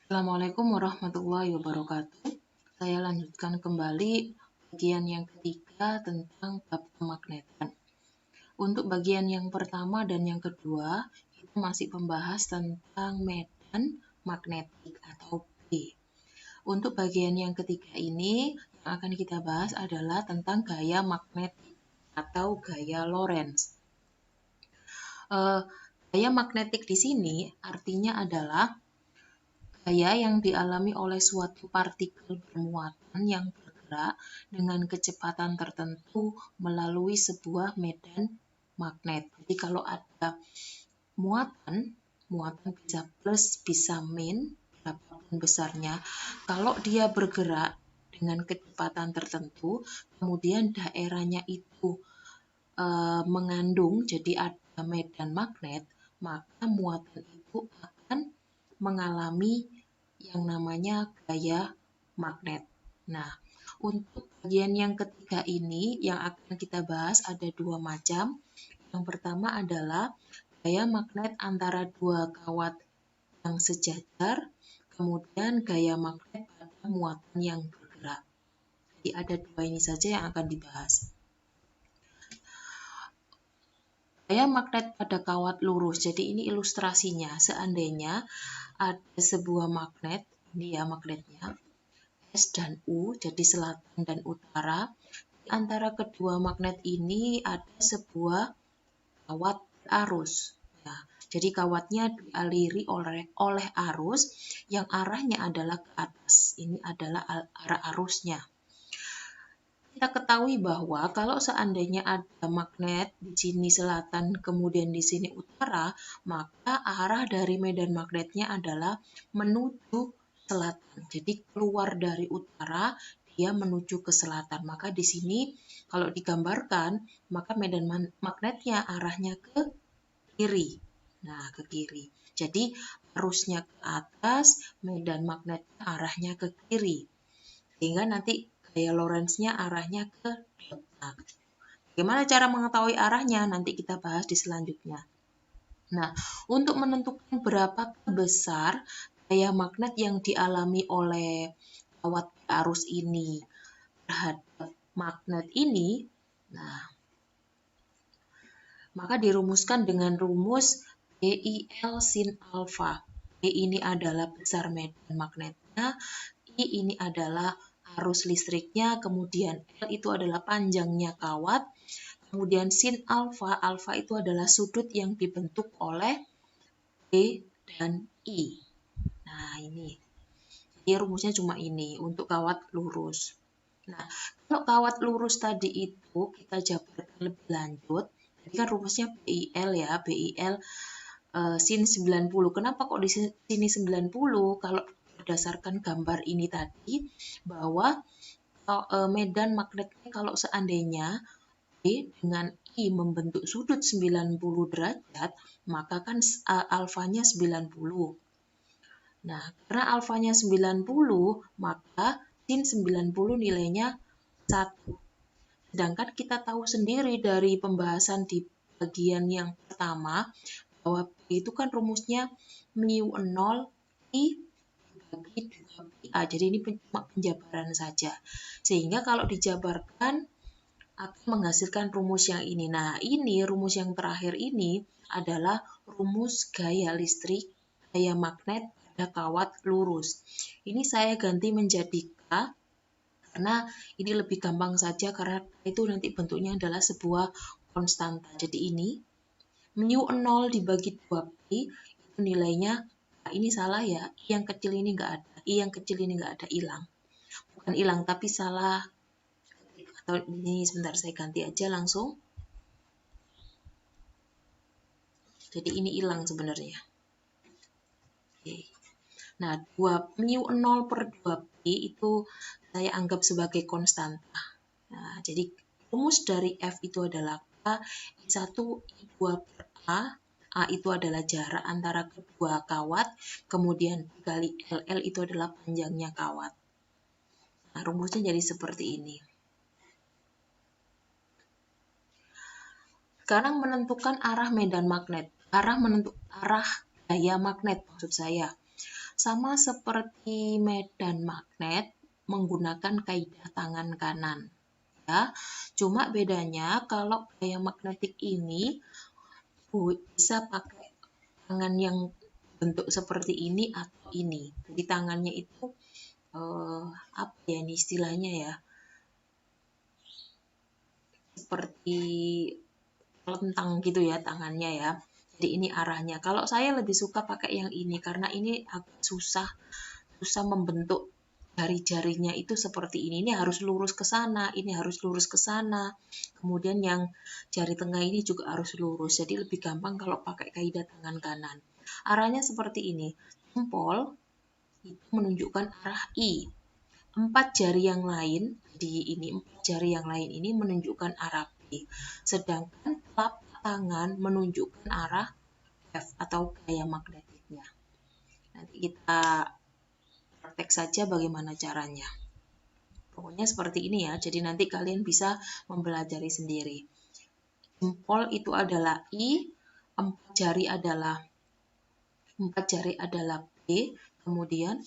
Assalamualaikum warahmatullahi wabarakatuh. Saya lanjutkan kembali bagian yang ketiga tentang bab kemagnetan. Untuk bagian yang pertama dan yang kedua, itu masih membahas tentang medan magnetik atau B. Untuk bagian yang ketiga ini, yang akan kita bahas adalah tentang gaya magnetik atau gaya Lorentz. Gaya magnetik di sini artinya adalah gaya yang dialami oleh suatu partikel bermuatan yang bergerak dengan kecepatan tertentu melalui sebuah medan magnet. Jadi kalau ada muatan, muatan bisa plus, bisa min, berapapun besarnya. Kalau dia bergerak dengan kecepatan tertentu, kemudian daerahnya itu mengandung, jadi ada medan magnet, maka muatan itu akan mengalami yang namanya gaya magnet. Nah, untuk bagian yang ketiga ini yang akan kita bahas ada dua macam. Yang pertama adalah gaya magnet antara dua kawat yang sejajar, kemudian gaya magnet pada muatan yang bergerak. Jadi ada dua ini saja yang akan dibahas. Gaya magnet pada kawat lurus. Jadi ini ilustrasinya. Seandainya ada sebuah magnet, ini ya magnetnya, S dan U, jadi selatan dan utara. Di antara kedua magnet ini ada sebuah kawat arus. Ya, jadi kawatnya dialiri oleh arus yang arahnya adalah ke atas. Ini adalah arah arusnya. Kita ketahui bahwa kalau seandainya ada magnet di sini selatan, kemudian di sini utara, maka arah dari medan magnetnya adalah menuju selatan. Jadi keluar dari utara, dia menuju ke selatan. Maka di sini kalau digambarkan, maka medan magnetnya arahnya ke kiri. Nah, ke kiri. Jadi arusnya ke atas, medan magnetnya arahnya ke kiri. Sehingga nanti gaya Lorentz-nya arahnya ke delta. Bagaimana cara mengetahui arahnya? Nanti kita bahas di selanjutnya. Nah, untuk menentukan berapa besar gaya magnet yang dialami oleh kawat arus ini terhadap magnet ini, nah, maka dirumuskan dengan rumus BIL sin alfa. B ini adalah besar medan magnetnya, I ini adalah arus listriknya, kemudian L itu adalah panjangnya kawat, kemudian sin alfa, alfa itu adalah sudut yang dibentuk oleh B dan I. Nah, ini. Jadi rumusnya cuma ini untuk kawat lurus. Nah, kalau kawat lurus tadi itu kita jabarkan lebih lanjut, jadi kan rumusnya BIL ya, BIL sin 90. Kenapa kok di sini 90? Kalau berdasarkan gambar ini tadi, bahwa medan magnetnya kalau seandainya B dengan I membentuk sudut 90 derajat, maka kan alfanya 90. Nah, karena alfanya 90, maka sin 90 nilainya 1. Sedangkan kita tahu sendiri dari pembahasan di bagian yang pertama, bahwa B itu kan rumusnya mu 0 I dibagi 2PA. Jadi ini cuma penjabaran saja. Sehingga kalau dijabarkan akan menghasilkan rumus yang ini. Nah, ini rumus yang terakhir ini adalah rumus gaya listrik, gaya magnet pada kawat lurus. Ini saya ganti menjadi K, karena ini lebih gampang saja, karena itu nanti bentuknya adalah sebuah konstanta. Jadi ini mu 0 dibagi 2Pi, itu nilainya, nah ini salah ya, I yang kecil ini enggak ada, I yang kecil ini enggak ada, hilang. Bukan hilang, tapi salah. Atau ini sebentar saya ganti aja langsung. Jadi ini hilang sebenarnya. Oke. Nah, 2 mu 0 per 2Pi itu saya anggap sebagai konstanta. Nah, jadi rumus dari F itu adalah K, I1, I2 per A. A itu adalah jarak antara kedua kawat, kemudian dikali L itu adalah panjangnya kawat. Nah, rumusnya jadi seperti ini. Sekarang menentukan arah medan magnet, arah gaya magnet maksud saya. sama seperti medan magnet menggunakan kaidah tangan kanan. Ya, cuma bedanya kalau gaya magnetik ini bisa pakai tangan yang bentuk seperti ini atau ini. Jadi tangannya itu apa ya ini istilahnya ya, seperti lentang gitu ya tangannya ya. Jadi ini arahnya. Kalau saya lebih suka pakai yang ini karena ini agak susah membentuk jari-jarinya itu seperti ini. Ini harus lurus ke sana, ini harus lurus ke sana. Kemudian yang jari tengah ini juga harus lurus. Jadi lebih gampang kalau pakai kaidah tangan kanan. Arahnya seperti ini. Jempol itu menunjukkan arah I. Empat jari yang lain ini menunjukkan arah B. Sedangkan telapak tangan menunjukkan arah F atau gaya magnetiknya. Nanti kita praktek saja bagaimana caranya. Pokoknya seperti ini ya. Jadi nanti kalian bisa mempelajari sendiri. Jempol itu adalah I, empat jari adalah B, kemudian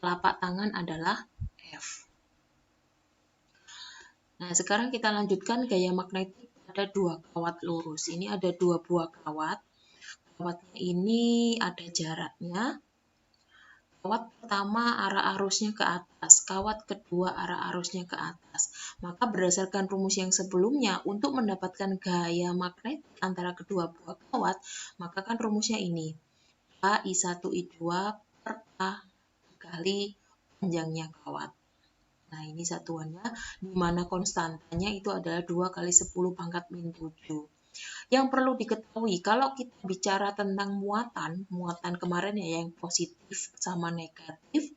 telapak tangan adalah F. Nah, sekarang kita lanjutkan gaya magnetik pada dua kawat lurus. Ini ada dua buah kawat. Kawatnya ini ada jaraknya. Kawat pertama arah arusnya ke atas, kawat kedua arah arusnya ke atas. Maka berdasarkan rumus yang sebelumnya, untuk mendapatkan gaya magnetik antara kedua buah kawat, maka kan rumusnya ini. A I1 I2 per A kali panjangnya kawat. Nah, ini satuannya, di mana konstantanya itu adalah 2 kali 10 pangkat min 7. Yang perlu diketahui, kalau kita bicara tentang muatan kemarin ya yang positif sama negatif,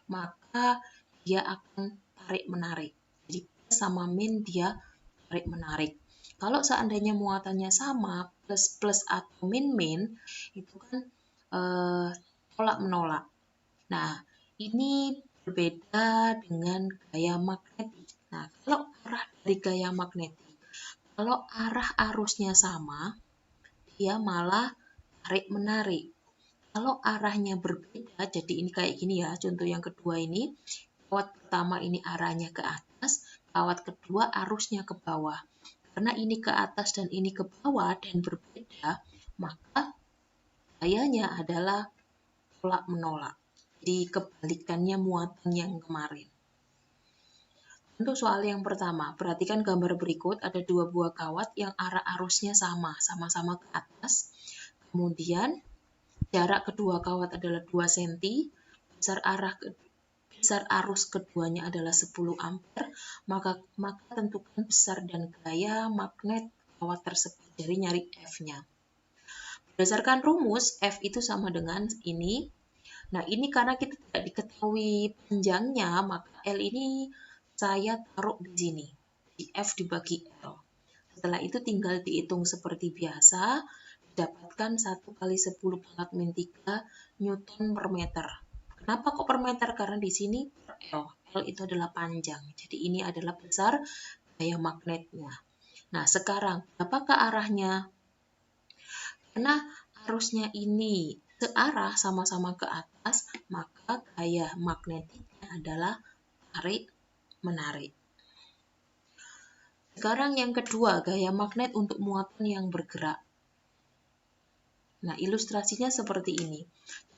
maka dia akan tarik-menarik. Jadi plus sama min dia tarik-menarik. Kalau seandainya muatannya sama, plus-plus atau min-min, itu kan tolak-menolak. Nah, ini berbeda dengan gaya magnetik. Nah, kalau arah dari gaya magnetik, kalau arah arusnya sama, dia malah tarik-menarik. Kalau arahnya berbeda, jadi ini kayak gini ya, contoh yang kedua ini, kawat pertama ini arahnya ke atas, kawat kedua arusnya ke bawah. Karena ini ke atas dan ini ke bawah dan berbeda, maka gayanya adalah tolak-menolak. Jadi kebalikannya muatan yang kemarin. Untuk soal yang pertama, perhatikan gambar berikut, ada dua buah kawat yang arah arusnya sama-sama ke atas. Kemudian jarak kedua kawat adalah 2 cm, besar arus keduanya adalah 10 ampere, maka tentukan besar dan gaya magnet kawat tersebut. Jadi nyari F-nya. Berdasarkan rumus, F itu sama dengan ini. Nah, ini karena kita tidak diketahui panjangnya, maka L ini saya taruh di sini. Di F dibagi L. Setelah itu tinggal dihitung seperti biasa, dapatkan 1 kali 10 pangkat min 3 Newton per meter. Kenapa kok per meter? Karena di sini per L. L itu adalah panjang. Jadi ini adalah besar gaya magnetnya. Nah, sekarang apakah arahnya? Karena arusnya ini searah sama-sama ke atas, maka gaya magnetiknya adalah tarik-menarik. Sekarang yang kedua, gaya magnet untuk muatan yang bergerak. Nah, ilustrasinya seperti ini.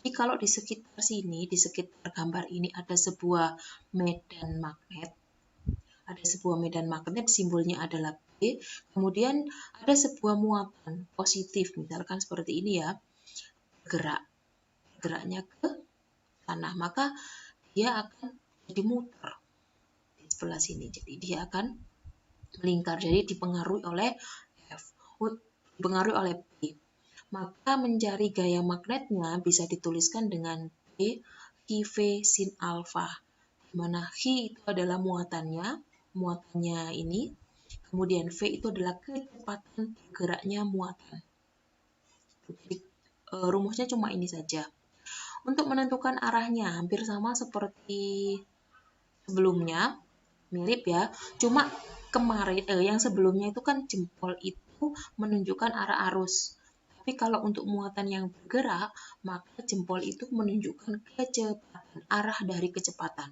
Jadi kalau di sekitar sini, di sekitar gambar ini ada sebuah medan magnet. Ada sebuah medan magnet, simbolnya adalah B. Kemudian ada sebuah muatan positif, misalkan seperti ini ya. Geraknya ke sana, maka dia akan jadi muter di sebelah sini. Jadi dia akan melingkar, jadi dipengaruhi oleh P. Maka mencari gaya magnetnya bisa dituliskan dengan B V sin alfa, di mana V itu adalah muatannya ini, kemudian V itu adalah kecepatan bergeraknya muatan. Jadi rumusnya cuma ini saja. Untuk menentukan arahnya hampir sama seperti sebelumnya, mirip ya, cuma kemarin yang sebelumnya itu kan jempol itu menunjukkan arah arus. Tapi kalau untuk muatan yang bergerak, maka jempol itu menunjukkan kecepatan, arah dari kecepatan.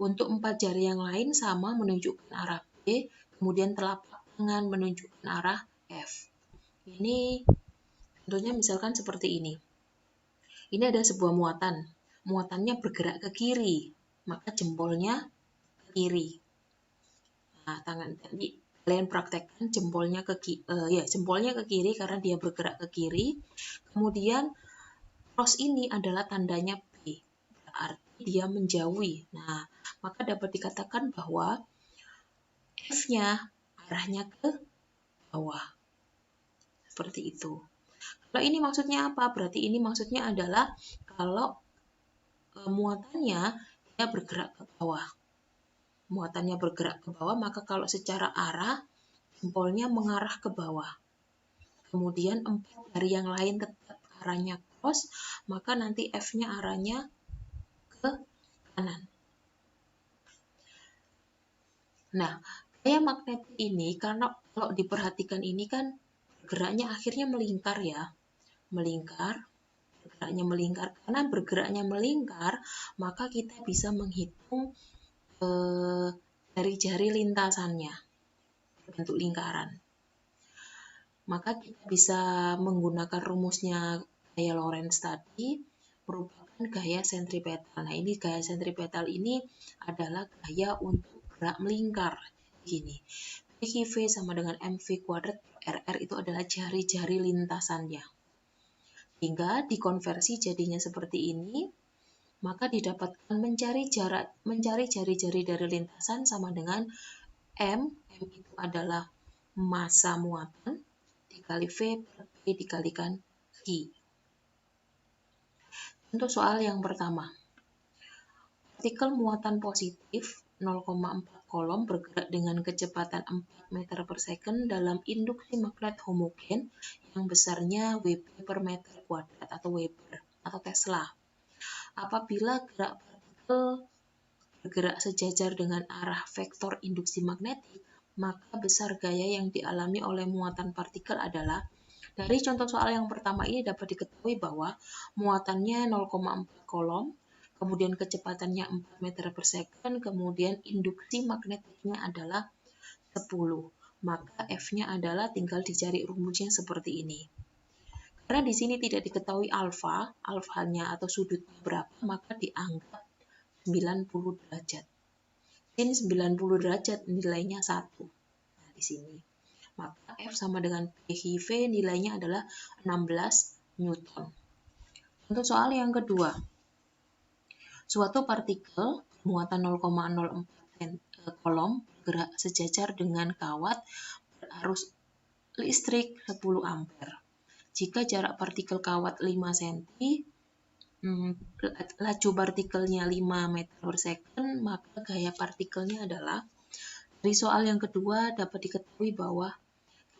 Untuk 4 jari yang lain sama menunjukkan arah B, kemudian telapak tangan menunjukkan arah F. Ini contohnya misalkan seperti ini. Ini ada sebuah muatan. Muatannya bergerak ke kiri, maka jempolnya ke kiri. Nah, kalian praktekkan jempolnya jempolnya ke kiri karena dia bergerak ke kiri. Kemudian cross ini adalah tandanya B, berarti dia menjauhi. Nah, maka dapat dikatakan bahwa F-nya arahnya ke bawah. Seperti itu. Kalau ini maksudnya apa? Berarti ini maksudnya adalah kalau muatannya dia bergerak ke bawah. Muatannya bergerak ke bawah, maka kalau secara arah jempolnya mengarah ke bawah. Kemudian 4 jari yang lain tetap arahnya cross, maka nanti F-nya arahnya ke kanan. Nah, gaya magnetik ini karena kalau diperhatikan ini kan bergeraknya akhirnya melingkar ya. Karena bergeraknya melingkar, maka kita bisa menghitung jari-jari lintasannya berbentuk lingkaran. Maka kita bisa menggunakan rumusnya gaya Lorentz tadi, merupakan gaya sentripetal. Nah, ini gaya sentripetal ini adalah gaya untuk gerak melingkar. Gini, PV sama dengan MV kuadrat RR itu adalah jari-jari lintasannya. Hingga dikonversi jadinya seperti ini, maka didapatkan mencari jari-jari dari lintasan sama dengan M itu adalah massa muatan, dikali V per P dikalikan I. Untuk soal yang pertama, partikel muatan positif 0,4 kolom bergerak dengan kecepatan 4 meter per second dalam induksi magnet homogen yang besarnya Wb per meter kuadrat atau Weber atau Tesla. Apabila gerak partikel bergerak sejajar dengan arah vektor induksi magnetik, maka besar gaya yang dialami oleh muatan partikel adalah, dari contoh soal yang pertama ini dapat diketahui bahwa muatannya 0,4 kolom, kemudian kecepatannya 4 meter per second, kemudian induksi magnetiknya adalah 10. Maka F-nya adalah tinggal dicari rumusnya seperti ini. Karena di sini tidak diketahui alfanya atau sudutnya berapa, maka dianggap 90 derajat. Sin 90 derajat nilainya 1. Nah, di sini. Maka F sama dengan PIV nilainya adalah 16 Newton. Untuk soal yang kedua, suatu partikel muatan 0,04 kolom bergerak sejajar dengan kawat berarus listrik 10 ampere. Jika jarak partikel kawat 5 cm, laju partikelnya 5 meter per second, maka gaya partikelnya adalah, dari soal yang kedua dapat diketahui bahwa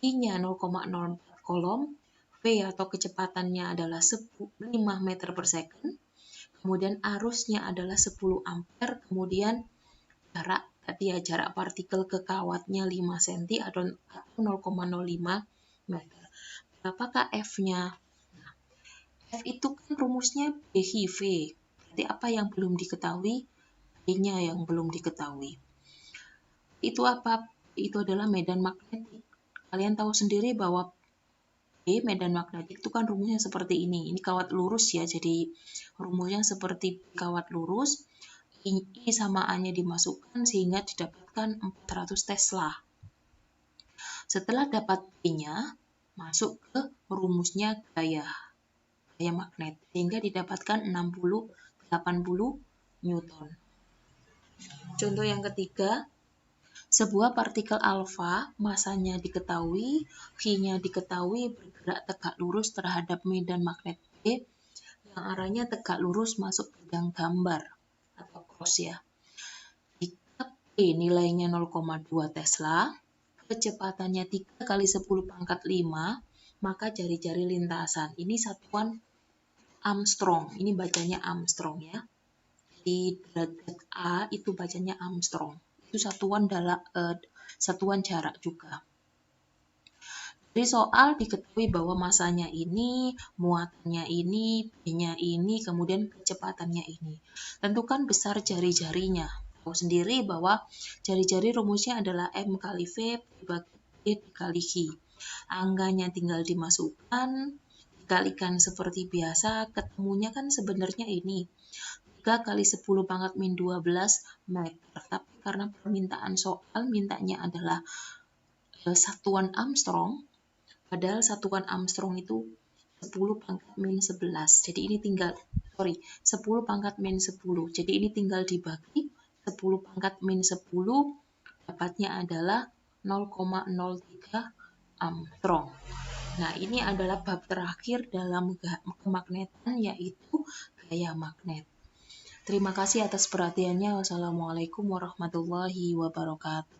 I-nya 0,04 kolom, V atau kecepatannya adalah 5 meter per second, kemudian arusnya adalah 10 ampere, kemudian jarak partikel ke kawatnya 5 cm atau 0,05 meter. Berapakah F-nya? Nah, F itu kan rumusnya BIV. Berarti apa yang belum diketahui? B-nya yang belum diketahui. Itu apa? Itu adalah medan magnetik. Kalian tahu sendiri bahwa B, medan magnetik itu kan rumusnya seperti ini. Ini kawat lurus ya, jadi rumusnya seperti kawat lurus. I sama A-nya dimasukkan sehingga didapatkan 400 Tesla. Setelah dapat B-nya, masuk ke rumusnya gaya magnet, sehingga didapatkan 80 Newton. Contoh yang ketiga, sebuah partikel alfa, masanya diketahui, V-nya diketahui, bergerak tegak lurus terhadap medan magnet B, yang arahnya tegak lurus masuk bidang gambar atau cross ya. Jika P nilainya 0,2 Tesla, kecepatannya 3 kali 10 pangkat 5, maka jari-jari lintasan. Ini satuan Armstrong, ini bacanya Armstrong ya. Di derajat A itu bacanya Armstrong. Itu satuan jarak juga. Dari soal diketahui bahwa masanya ini, muatannya ini, B-nya ini, kemudian kecepatannya ini. Tentukan besar jari-jarinya. Tahu sendiri bahwa jari-jari rumusnya adalah M kali V dibagi P dikali Q. Angkanya tinggal dimasukkan, dikalikan seperti biasa, ketemunya kan sebenarnya ini. 3 kali 10 pangkat min 12 meter. Tapi karena permintaan soal mintanya adalah satuan Armstrong, padahal satuan Armstrong itu 10 pangkat min 11. Jadi ini tinggal, 10 pangkat min 10. Jadi ini tinggal dibagi 10 pangkat min 10, dapatnya adalah 0,03 Armstrong. Nah, ini adalah bab terakhir dalam kemagnetan, yaitu gaya magnet. Terima kasih atas perhatiannya. Wassalamualaikum warahmatullahi wabarakatuh.